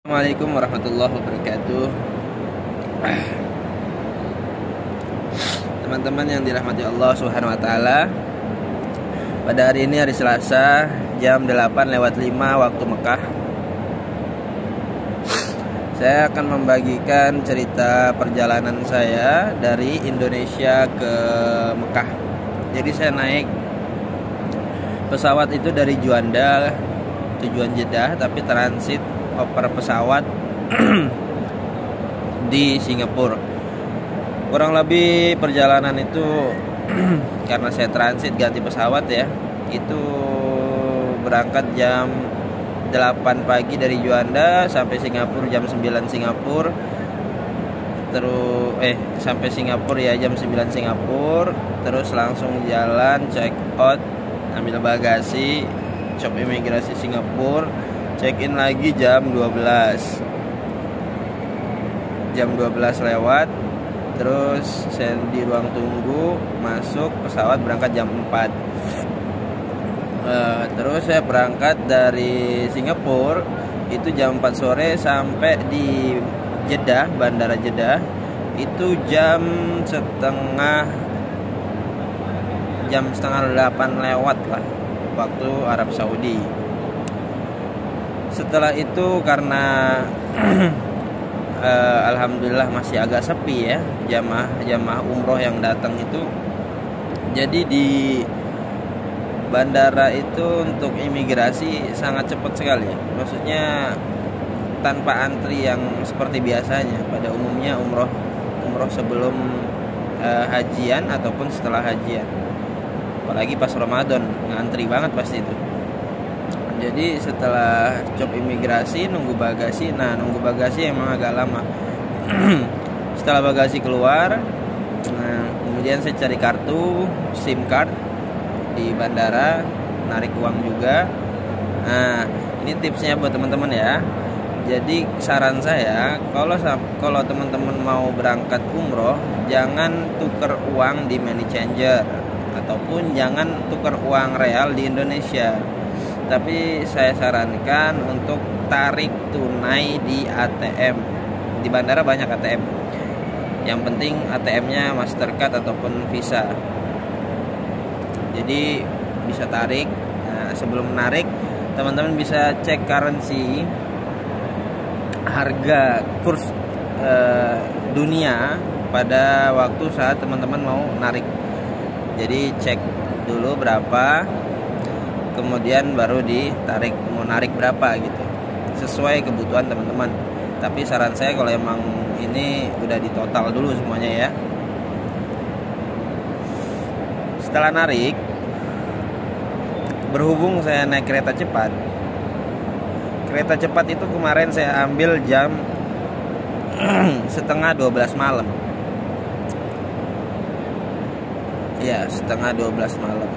Assalamualaikum warahmatullahi wabarakatuh. Teman-teman yang dirahmati Allah Subhanahu wa taala. Pada hari ini hari Selasa jam 8:05 waktu Mekah. Saya akan membagikan cerita perjalanan saya dari Indonesia ke Mekah. Jadi saya naik pesawat itu dari Juanda tujuan Jeddah, tapi transit oper pesawat di Singapura. Kurang lebih perjalanan itu karena saya transit ganti pesawat ya, itu berangkat jam 8 pagi dari Juanda sampai Singapura jam 9 Singapura. Terus sampai Singapura ya jam 9 Singapura, terus langsung jalan check out, ambil bagasi, shop imigrasi Singapura, check-in lagi jam 12. Jam 12 lewat. Terus saya di ruang tunggu, masuk pesawat berangkat jam 4. Terus saya berangkat dari Singapura itu jam 4 sore sampai di Jeddah, Bandara Jeddah itu jam setengah 8 lewat lah waktu Arab Saudi. Setelah itu karena alhamdulillah masih agak sepi ya jamaah umroh yang datang itu. Jadi di bandara itu untuk imigrasi sangat cepat sekali. Maksudnya tanpa antri yang seperti biasanya pada umumnya umroh sebelum hajian ataupun setelah hajian. Apalagi pas Ramadan ngantri banget pasti itu. Jadi setelah job imigrasi nunggu bagasi emang agak lama. Setelah bagasi keluar, kemudian saya cari kartu SIM card di bandara, narik uang juga. Nah, ini tipsnya buat teman-teman ya. Jadi saran saya kalau teman-teman mau berangkat umroh, jangan tuker uang di money changer ataupun jangan tuker uang real di Indonesia. Tapi saya sarankan untuk tarik tunai di ATM. Di bandara banyak ATM. Yang penting ATM-nya Mastercard ataupun Visa. Jadi bisa tarik. Nah, sebelum menarik, teman-teman bisa cek currency, harga kurs dunia pada waktu saat teman-teman mau narik. Jadi cek dulu berapa, kemudian baru ditarik, mau narik berapa gitu, sesuai kebutuhan teman-teman. Tapi saran saya kalau emang ini udah ditotal dulu semuanya ya. Setelah narik, berhubung saya naik kereta cepat itu kemarin saya ambil jam setengah 12 malam. Ya, setengah 12 malam.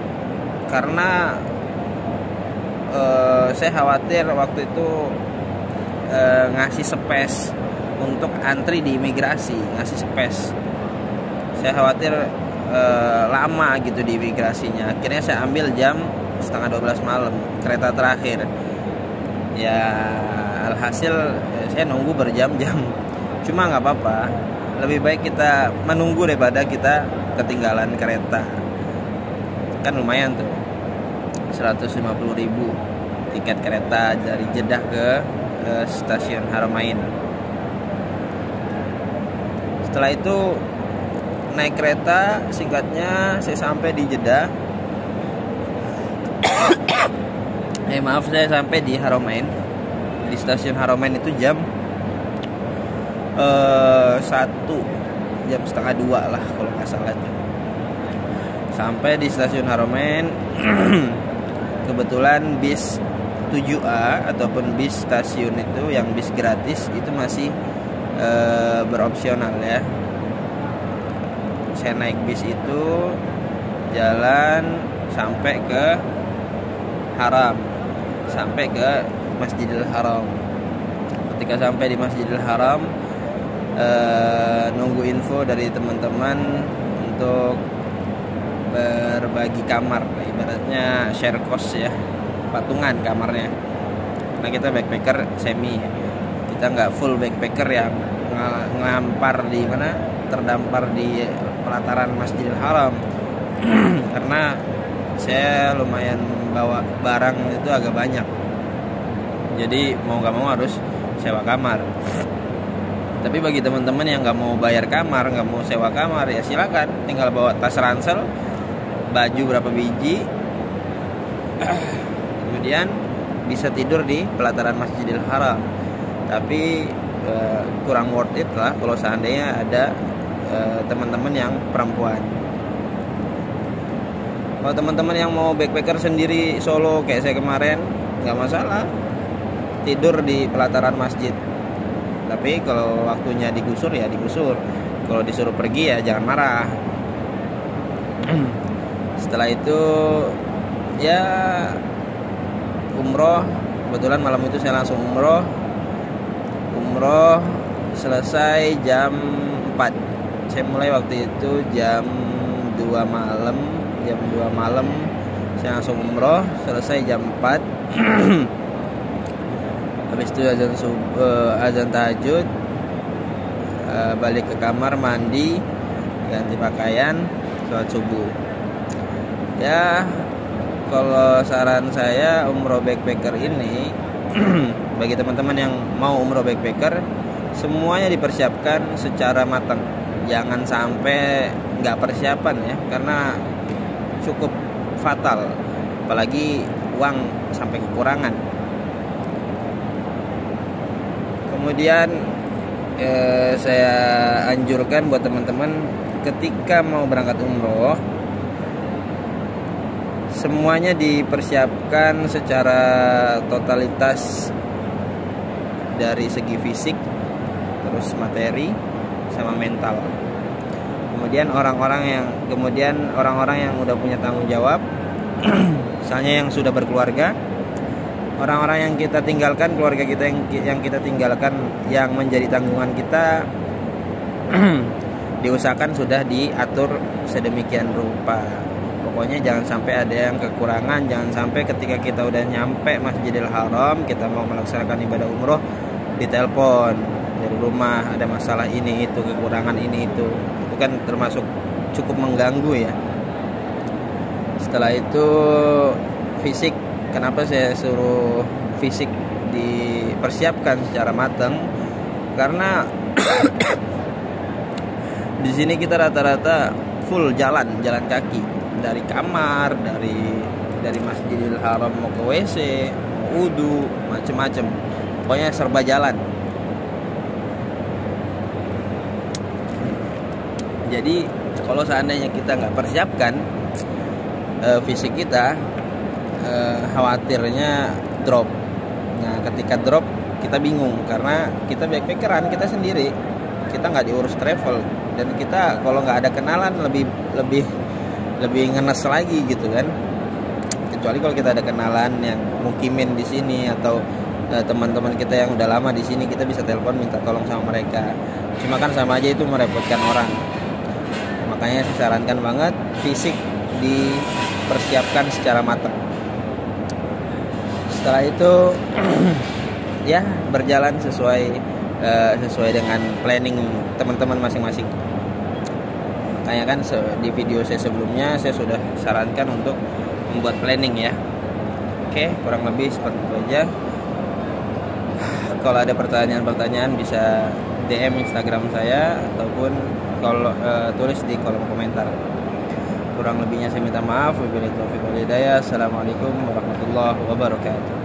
Karena saya khawatir waktu itu ngasih space untuk antri di imigrasi, saya khawatir lama gitu di imigrasinya. Akhirnya saya ambil jam setengah 12 malam, kereta terakhir. Ya alhasil saya nunggu berjam-jam. Cuma nggak apa-apa, lebih baik kita menunggu daripada kita ketinggalan kereta. Kan lumayan tuh, 150.000 tiket kereta dari Jeddah ke stasiun Haramain. Setelah itu naik kereta, singkatnya saya sampai di Jeddah. Saya sampai di Haramain. Di stasiun Haramain itu jam 1, jam setengah 2 lah kalau nggak salah. Sampai di stasiun Haramain. Kebetulan bis 7A ataupun bis stasiun itu, yang bis gratis itu masih beropsional ya. Saya naik bis itu, jalan sampai ke Haram, sampai ke Masjidil Haram. Ketika sampai di Masjidil Haram, nunggu info dari teman-teman untuk berbagi kamar, ibaratnya share cost ya, patungan kamarnya. Karena kita backpacker semi, Kita nggak full backpacker yang ngampar di mana, terdampar di pelataran Masjidil Haram. Karena saya lumayan bawa barang itu agak banyak, jadi mau nggak mau harus sewa kamar. Tapi bagi teman-teman yang nggak mau bayar kamar, nggak mau sewa kamar, ya silakan, tinggal bawa tas ransel, baju berapa biji, kemudian bisa tidur di pelataran Masjidil Haram. Tapi kurang worth it lah kalau seandainya ada teman-teman yang perempuan. Kalau teman-teman yang mau backpacker sendiri solo kayak saya kemarin, nggak masalah tidur di pelataran masjid. Tapi kalau waktunya digusur ya digusur. Kalau disuruh pergi ya jangan marah. Setelah itu ya umroh. Kebetulan malam itu saya langsung umroh selesai jam 4. Saya mulai waktu itu jam 2 malam. Saya langsung umroh, selesai jam 4. Habis itu azan tahajud, balik ke kamar, mandi, ganti pakaian, sholat subuh. Ya, kalau saran saya umroh backpacker ini bagi teman-teman yang mau umroh backpacker, semuanya dipersiapkan secara matang. Jangan sampai nggak persiapan ya, karena cukup fatal. Apalagi uang sampai kekurangan. Kemudian saya anjurkan buat teman-teman ketika mau berangkat umroh, semuanya dipersiapkan secara totalitas dari segi fisik, terus materi, sama mental. Kemudian orang-orang yang udah punya tanggung jawab, misalnya yang sudah berkeluarga, orang-orang yang kita tinggalkan, keluarga kita yang kita tinggalkan, yang menjadi tanggungan kita, diusahakan sudah diatur sedemikian rupa. Pokoknya jangan sampai ada yang kekurangan. Jangan sampai ketika kita udah nyampe Masjidil Haram, kita mau melaksanakan ibadah umroh, ditelepon dari rumah, ada masalah ini itu, kekurangan ini itu kan termasuk cukup mengganggu ya. Setelah itu fisik. Kenapa saya suruh fisik dipersiapkan secara matang? Karena di sini kita rata-rata full jalan kaki, dari kamar, dari Masjidil Haram mau ke WC, mau wudu, macem-macem. Pokoknya serba jalan. Jadi kalau seandainya kita nggak persiapkan fisik kita, khawatirnya drop. Nah, ketika drop kita bingung karena kita backpackeran, kita sendiri, kita nggak diurus travel, dan kita kalau nggak ada kenalan lebih ngenes lagi gitu kan. Kecuali kalau kita ada kenalan yang mukimin di sini atau teman-teman kita yang udah lama di sini, kita bisa telepon minta tolong sama mereka. Cuma kan sama aja itu merepotkan orang. Makanya saya sarankan banget fisik dipersiapkan secara matang. Setelah itu ya berjalan sesuai dengan planning teman-teman masing-masing. Makanya kan di video saya sebelumnya saya sudah sarankan untuk membuat planning ya. Oke, kurang lebih seperti itu aja. Kalau ada pertanyaan-pertanyaan bisa DM Instagram saya ataupun kalau tulis di kolom komentar. Kurang lebihnya saya minta maaf. Wabillahi taufiq wal hidayah. Assalamualaikum warahmatullahi wabarakatuh.